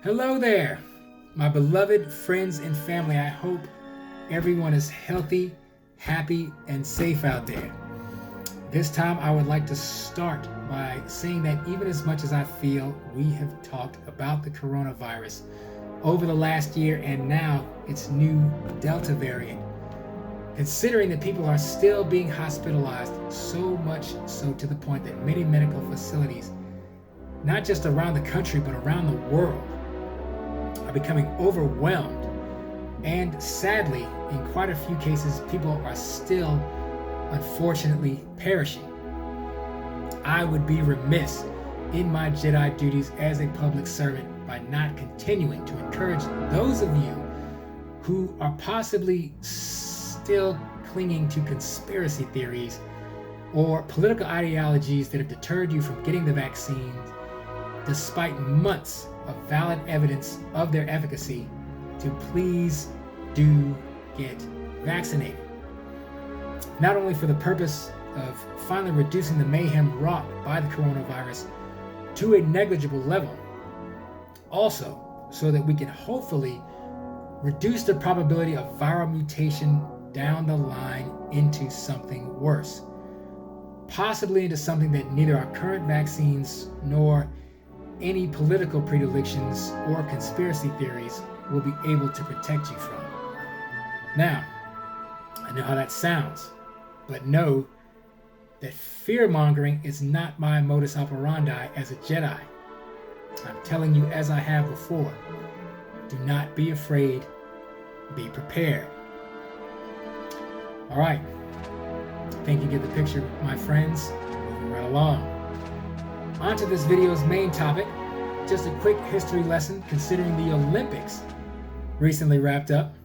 Hello there, my beloved friends and family. I hope everyone is healthy, happy, and safe out there. This time, I would like to start by saying that even as much as I feel we have talked about the coronavirus over the last year and now its new Delta variant, considering that people are still being hospitalized, so much so to the point that many medical facilities, not just around the country but around the world, are becoming overwhelmed, and sadly, in quite a few cases, people are still, unfortunately, perishing. I would be remiss in my Jedi duties as a public servant by not continuing to encourage those of you who are possibly still clinging to conspiracy theories or political ideologies that have deterred you from getting the vaccines, despite months of valid evidence of their efficacy, to please do get vaccinated. Not only for the purpose of finally reducing the mayhem wrought by the coronavirus to a negligible level, also so that we can hopefully reduce the probability of viral mutation down the line into something worse, possibly into something that neither our current vaccines nor any political predilections or conspiracy theories will be able to protect you from. Now, I know how that sounds, but know that fear-mongering is not my modus operandi as a Jedi. I'm telling you, as I have before, do not be afraid, be prepared. All right, I think you get the picture, my friends. Moving right along. On to this video's main topic, just a quick history lesson considering the Olympics recently wrapped up.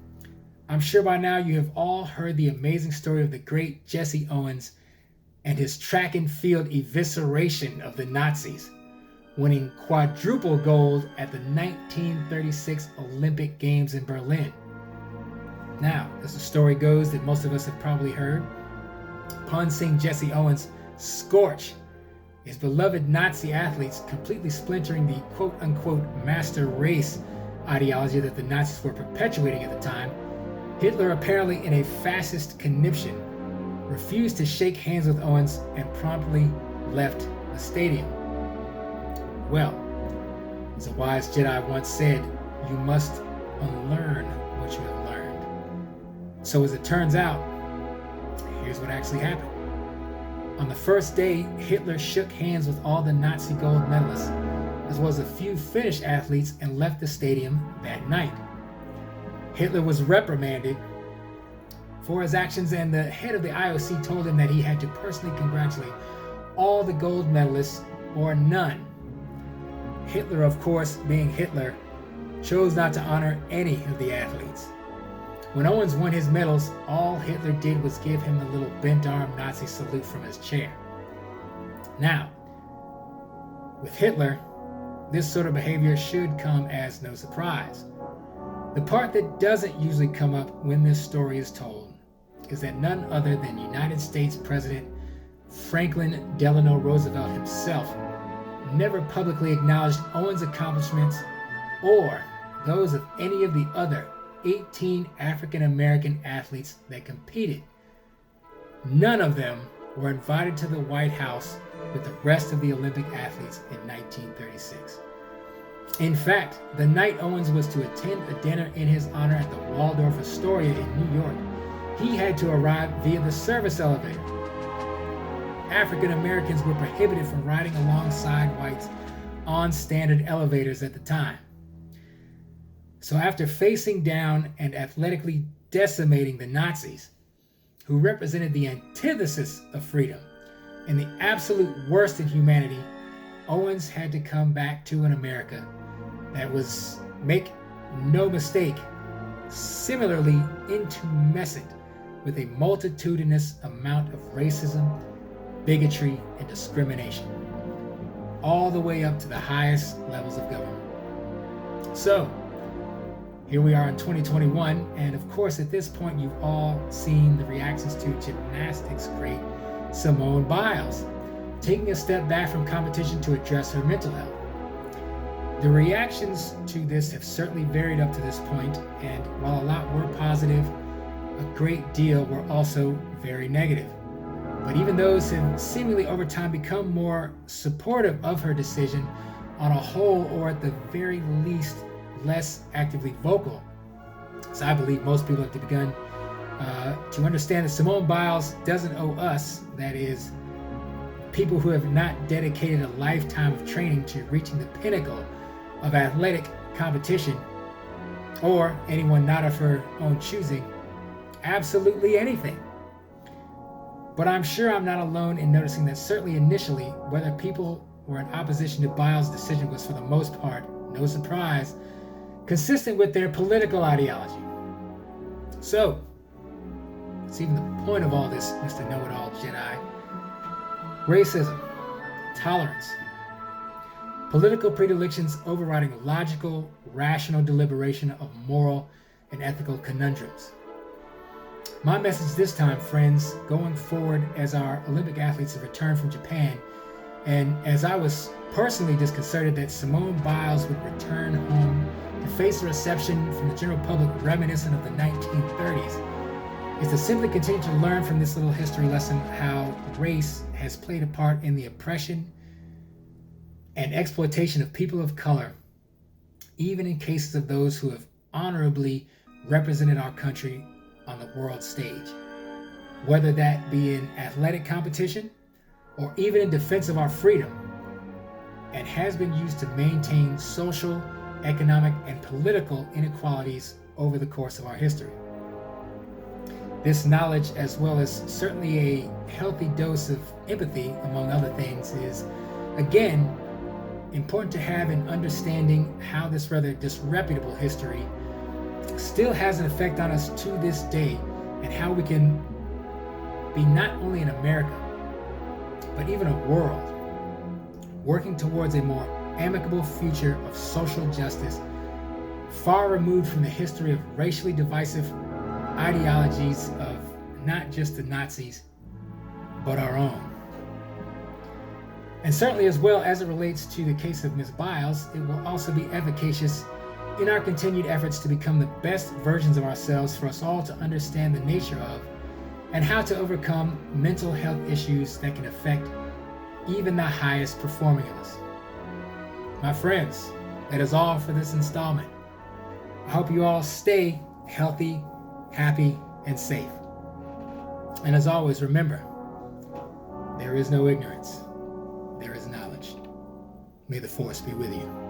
I'm sure by now you have all heard the amazing story of the great Jesse Owens and his track and field evisceration of the Nazis, winning quadruple gold at the 1936 Olympic Games in Berlin. Now, as the story goes that most of us have probably heard, upon seeing Jesse Owens scorch his beloved Nazi athletes, completely splintering the quote-unquote master race ideology that the Nazis were perpetuating at the time, Hitler, apparently in a fascist conniption, refused to shake hands with Owens and promptly left the stadium. Well, as a wise Jedi once said, you must unlearn what you have learned. So as it turns out, here's what actually happened. On the first day, Hitler shook hands with all the Nazi gold medalists, as well as a few Finnish athletes, and left the stadium that night. Hitler was reprimanded for his actions, and the head of the IOC told him that he had to personally congratulate all the gold medalists or none. Hitler, of course, being Hitler, chose not to honor any of the athletes. When Owens won his medals, all Hitler did was give him the little bent-arm Nazi salute from his chair. Now, with Hitler, this sort of behavior should come as no surprise. The part that doesn't usually come up when this story is told is that none other than United States President Franklin Delano Roosevelt himself never publicly acknowledged Owens' accomplishments or those of any of the other 18 African American athletes that competed. None of them were invited to the White House with the rest of the Olympic athletes in 1936. In fact, the night Owens was to attend a dinner in his honor at the Waldorf Astoria in New York, he had to arrive via the service elevator. African Americans were prohibited from riding alongside whites on standard elevators at the time. So after facing down and athletically decimating the Nazis, who represented the antithesis of freedom and the absolute worst in humanity, Owens had to come back to an America that was, make no mistake, similarly intumescent with a multitudinous amount of racism, bigotry, and discrimination, all the way up to the highest levels of government. So, here we are in 2021, and of course at this point you've all seen the reactions to gymnastics great Simone Biles taking a step back from competition to address her mental health. The reactions to this have certainly varied up to this point, and while a lot were positive, a great deal were also very negative. But even those have seemingly over time become more supportive of her decision on a whole, or at the very least, less actively vocal. So I believe most people have begun to understand that Simone Biles doesn't owe us, that is, people who have not dedicated a lifetime of training to reaching the pinnacle of athletic competition, or anyone not of her own choosing, absolutely anything. But I'm sure I'm not alone in noticing that certainly initially, whether people were in opposition to Biles' decision was for the most part, no surprise, consistent with their political ideology. So, it's even the point of all this, Mr. Know-It-All Jedi. Racism, tolerance, political predilections overriding logical, rational deliberation of moral and ethical conundrums. My message this time, friends, going forward as our Olympic athletes have returned from Japan, and as I was personally disconcerted that Simone Biles would return home to face a reception from the general public reminiscent of the 1930s, is to simply continue to learn from this little history lesson how race has played a part in the oppression and exploitation of people of color, even in cases of those who have honorably represented our country on the world stage, whether that be in athletic competition or even in defense of our freedom, and has been used to maintain social, economic, and political inequalities over the course of our history. This knowledge, as well as certainly a healthy dose of empathy, among other things, is, again, important to have in understanding how this rather disreputable history still has an effect on us to this day, and how we can be not only in America, but even a world working towards a more amicable future of social justice, far removed from the history of racially divisive ideologies of not just the Nazis, but our own. And certainly, as well as it relates to the case of Ms. Biles, it will also be efficacious in our continued efforts to become the best versions of ourselves for us all to understand the nature of and how to overcome mental health issues that can affect even the highest performing of us. My friends, that is all for this installment. I hope you all stay healthy, happy, and safe. And as always, remember, there is no ignorance, there is knowledge. May the Force be with you.